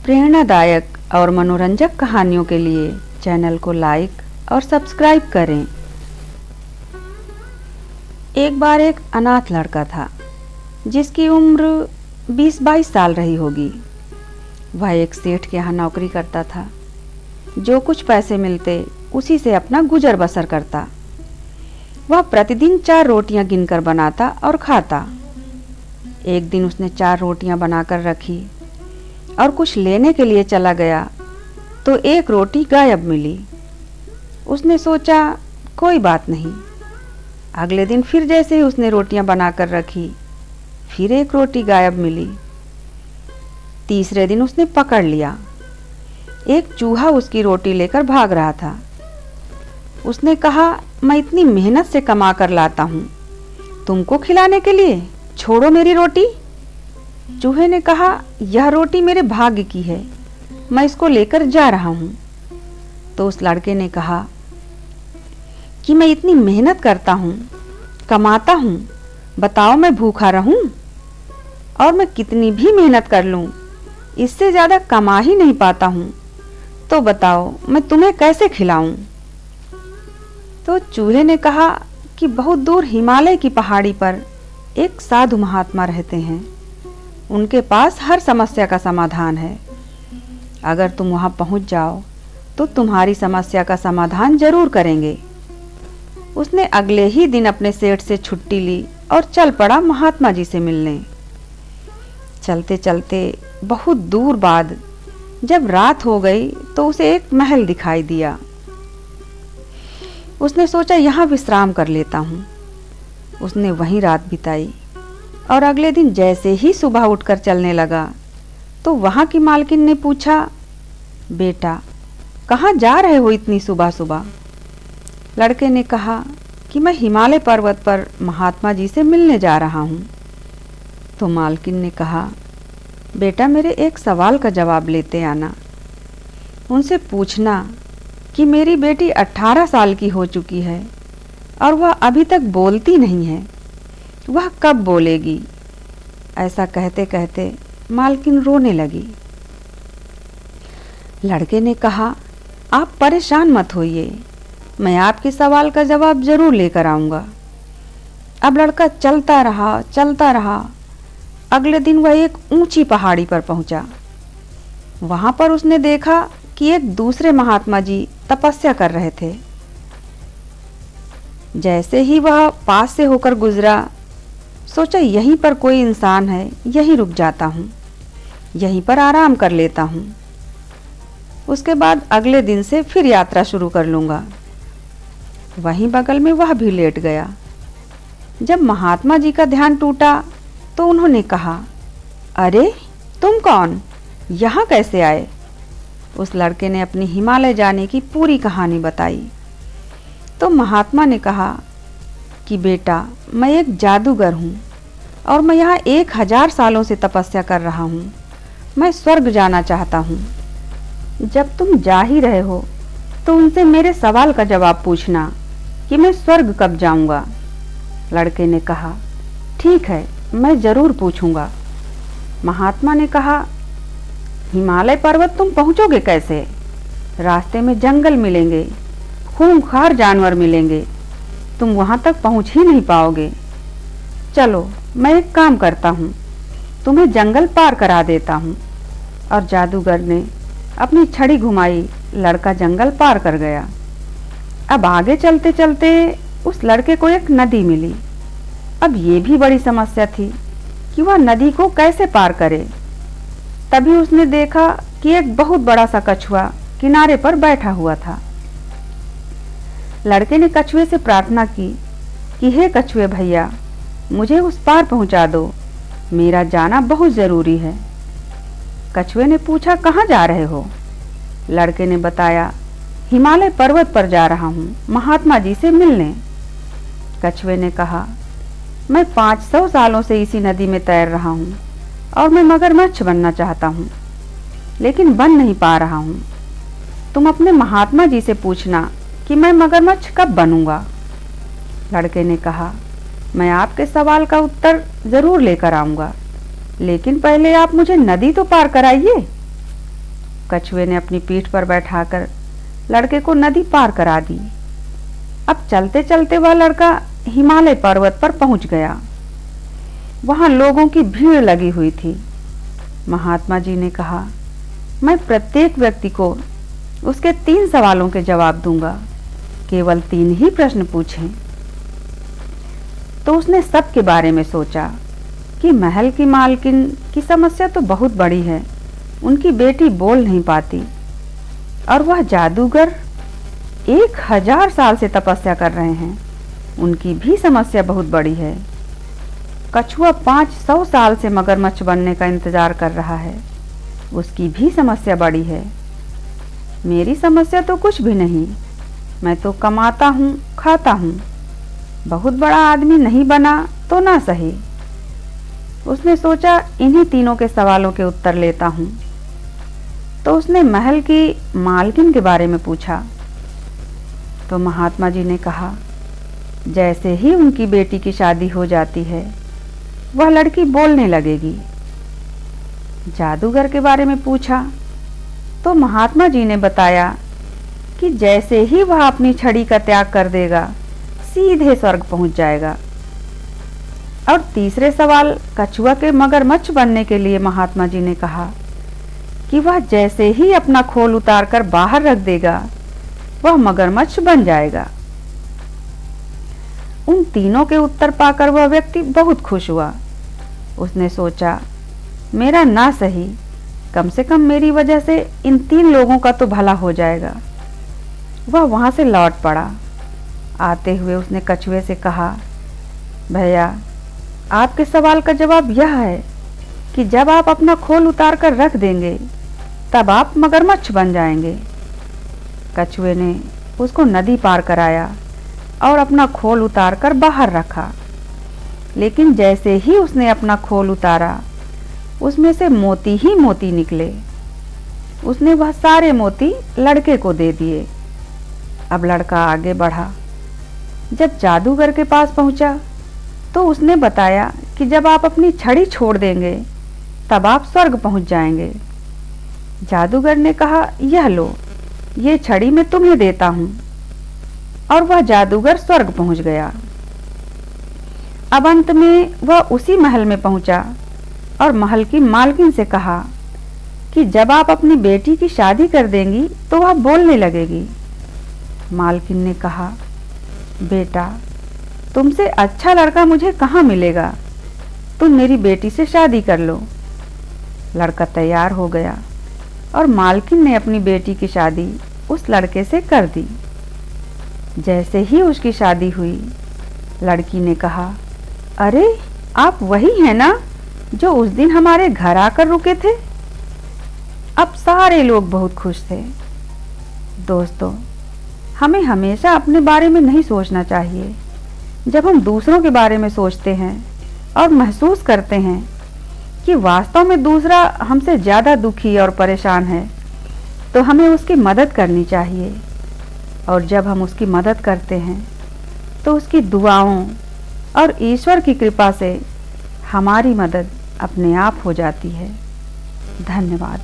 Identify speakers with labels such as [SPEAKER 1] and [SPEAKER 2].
[SPEAKER 1] प्रेरणादायक और मनोरंजक कहानियों के लिए चैनल को लाइक और सब्सक्राइब करें। एक बार एक अनाथ लड़का था जिसकी उम्र 20-22 साल रही होगी। वह एक सेठ के यहाँ नौकरी करता था। जो कुछ पैसे मिलते उसी से अपना गुजर बसर करता। वह प्रतिदिन 4 रोटियां गिनकर बनाता और खाता। एक दिन उसने 4 रोटियां बनाकर रखी और कुछ लेने के लिए चला गया तो एक रोटी गायब मिली। उसने सोचा कोई बात नहीं। अगले दिन फिर जैसे ही उसने रोटियां बनाकर रखी, फिर एक रोटी गायब मिली। तीसरे दिन उसने पकड़ लिया। एक चूहा उसकी रोटी लेकर भाग रहा था। उसने कहा, मैं इतनी मेहनत से कमा कर लाता हूँ तुमको खिलाने के लिए, छोड़ो मेरी रोटी। चूहे ने कहा, यह रोटी मेरे भाग्य की है, मैं इसको लेकर जा रहा हूँ। तो उस लड़के ने कहा कि मैं इतनी मेहनत करता हूँ, कमाता हूँ, बताओ मैं भूखा रहूँ? और मैं कितनी भी मेहनत कर लूँ इससे ज़्यादा कमा ही नहीं पाता हूँ, तो बताओ मैं तुम्हें कैसे खिलाऊं? तो चूहे ने कहा कि बहुत दूर हिमालय की पहाड़ी पर एक साधु महात्मा रहते हैं। उनके पास हर समस्या का समाधान है। अगर तुम वहां पहुंच जाओ तो तुम्हारी समस्या का समाधान जरूर करेंगे। उसने अगले ही दिन अपने सेठ से छुट्टी ली और चल पड़ा महात्मा जी से मिलने। चलते चलते बहुत दूर बाद जब रात हो गई तो उसे एक महल दिखाई दिया। उसने सोचा यहाँ विश्राम कर लेता हूँ। उसने वहीं रात बिताई और अगले दिन जैसे ही सुबह उठकर चलने लगा तो वहाँ की मालकिन ने पूछा, बेटा कहाँ जा रहे हो इतनी सुबह सुबह? लड़के ने कहा कि मैं हिमालय पर्वत पर महात्मा जी से मिलने जा रहा हूँ। तो मालकिन ने कहा, बेटा मेरे एक सवाल का जवाब लेते आना। उनसे पूछना कि मेरी बेटी 18 साल की हो चुकी है और वह अभी तक बोलती नहीं है, वह कब बोलेगी? ऐसा कहते कहते मालकिन रोने लगी। लड़के ने कहा, आप परेशान मत होइए, मैं आपके सवाल का जवाब जरूर लेकर आऊँगा। अब लड़का चलता रहा। अगले दिन वह एक ऊंची पहाड़ी पर पहुंचा। वहां पर उसने देखा कि एक दूसरे महात्मा जी तपस्या कर रहे थे। जैसे ही वह पास से होकर गुजरा, सोचा यहीं पर कोई इंसान है, यहीं रुक जाता हूँ, यहीं पर आराम कर लेता हूँ। उसके बाद अगले दिन से फिर यात्रा शुरू कर लूँगा। वहीं बगल में वह भी लेट गया। जब महात्मा जी का ध्यान टूटा तो उन्होंने कहा, अरे तुम कौन, यहाँ कैसे आए? उस लड़के ने अपनी हिमालय जाने की पूरी कहानी बताई। तो महात्मा ने कहा कि बेटा मैं एक जादूगर हूँ और मैं यहाँ 1000 सालों से तपस्या कर रहा हूँ। मैं स्वर्ग जाना चाहता हूँ। जब तुम जा ही रहे हो तो उनसे मेरे सवाल का जवाब पूछना कि मैं स्वर्ग कब जाऊँगा। लड़के ने कहा, ठीक है, मैं जरूर पूछूंगा। महात्मा ने कहा, हिमालय पर्वत तुम पहुंचोगे कैसे? रास्ते में जंगल मिलेंगे, खूंखार जानवर मिलेंगे, तुम वहां तक पहुंच ही नहीं पाओगे। चलो मैं एक काम करता हूं, तुम्हें जंगल पार करा देता हूं। और जादूगर ने अपनी छड़ी घुमाई, लड़का जंगल पार कर गया। अब आगे चलते चलते उस लड़के को एक नदी मिली। अब ये भी बड़ी समस्या थी कि वह नदी को कैसे पार करे। तभी उसने देखा कि एक बहुत बड़ा सा कछुआ किनारे पर बैठा हुआ था। लड़के ने कछुए से प्रार्थना की कि हे कछुए भैया, मुझे उस पार पहुंचा दो, मेरा जाना बहुत जरूरी है। कछुए ने पूछा, कहाँ जा रहे हो? लड़के ने बताया, हिमालय पर्वत पर जा रहा हूँ महात्मा जी से मिलने। कछुए ने कहा, मैं 500 सालों से इसी नदी में तैर रहा हूँ और मैं मगरमच्छ बनना चाहता हूँ, लेकिन बन नहीं पा रहा हूँ। तुम अपने महात्मा जी से पूछना कि मैं मगरमच्छ कब बनूंगा। लड़के ने कहा, मैं आपके सवाल का उत्तर जरूर लेकर आऊँगा, लेकिन पहले आप मुझे नदी तो पार कराइए। कछुए ने अपनी पीठ पर बैठाकर लड़के को नदी पार करा दी। अब चलते चलते वह लड़का हिमालय पर्वत पर पहुंच गया। वहां लोगों की भीड़ लगी हुई थी। महात्मा जी ने कहा, मैं प्रत्येक व्यक्ति को उसके 3 सवालों के जवाब दूंगा, केवल 3 ही प्रश्न पूछें। तो उसने सबके बारे में सोचा कि महल की मालकिन की समस्या तो बहुत बड़ी है, उनकी बेटी बोल नहीं पाती, और वह जादूगर 1000 साल से तपस्या कर रहे हैं, उनकी भी समस्या बहुत बड़ी है। कछुआ 500 साल से मगरमच्छ बनने का इंतजार कर रहा है, उसकी भी समस्या बड़ी है। मेरी समस्या तो कुछ भी नहीं, मैं तो कमाता हूँ, खाता हूँ, बहुत बड़ा आदमी नहीं बना तो ना सही। उसने सोचा, इन्हीं तीनों के सवालों के उत्तर लेता हूँ। तो उसने महल की मालकिन के बारे में पूछा। तो महात्मा जी ने कहा, जैसे ही उनकी बेटी की शादी हो जाती है, वह लड़की बोलने लगेगी। जादूगर के बारे में पूछा तो महात्मा जी ने बताया कि जैसे ही वह अपनी छड़ी का त्याग कर देगा, सीधे स्वर्ग पहुंच जाएगा। और तीसरे सवाल कछुआ के मगरमच्छ बनने के लिए महात्मा जी ने कहा कि वह जैसे ही अपना खोल उतार कर बाहर रख देगा, वह मगरमच्छ बन जाएगा। उन तीनों के उत्तर पाकर वह व्यक्ति बहुत खुश हुआ। उसने सोचा, मेरा ना सही, कम से कम मेरी वजह से इन 3 लोगों का तो भला हो जाएगा। वह वहां से लौट पड़ा। आते हुए उसने कछुए से कहा, भैया, आपके सवाल का जवाब यह है कि जब आप अपना खोल उतार कर रख देंगे, तब आप मगरमच्छ बन जाएंगे। कछुए ने उसको नदी पार कराया और अपना खोल उतार कर बाहर रखा। लेकिन जैसे ही उसने अपना खोल उतारा, उसमें से मोती ही मोती निकले। उसने वह सारे मोती लड़के को दे दिए। अब लड़का आगे बढ़ा। जब जादूगर के पास पहुंचा तो उसने बताया कि जब आप अपनी छड़ी छोड़ देंगे, तब आप स्वर्ग पहुंच जाएंगे। जादूगर ने कहा, यह लो, ये छड़ी मैं तुम्हें देता हूं। और वह जादूगर स्वर्ग पहुंच गया। अब अंत में वह उसी महल में पहुंचा और महल की मालकिन से कहा कि जब आप अपनी बेटी की शादी कर देंगी तो वह बोलने लगेगी। मालकिन ने कहा, बेटा, तुमसे अच्छा लड़का मुझे कहाँ मिलेगा, तुम मेरी बेटी से शादी कर लो। लड़का तैयार हो गया और मालकिन ने अपनी बेटी की शादी उस लड़के से कर दी। जैसे ही उसकी शादी हुई, लड़की ने कहा, अरे, आप वही हैं ना जो उस दिन हमारे घर आकर रुके थे। अब सारे लोग बहुत खुश थे। दोस्तों, हमें हमेशा अपने बारे में नहीं सोचना चाहिए। जब हम दूसरों के बारे में सोचते हैं और महसूस करते हैं कि वास्तव में दूसरा हमसे ज़्यादा दुखी और परेशान है, तो हमें उसकी मदद करनी चाहिए। और जब हम उसकी मदद करते हैं तो उसकी दुआओं और ईश्वर की कृपा से हमारी मदद अपने आप हो जाती है। धन्यवाद।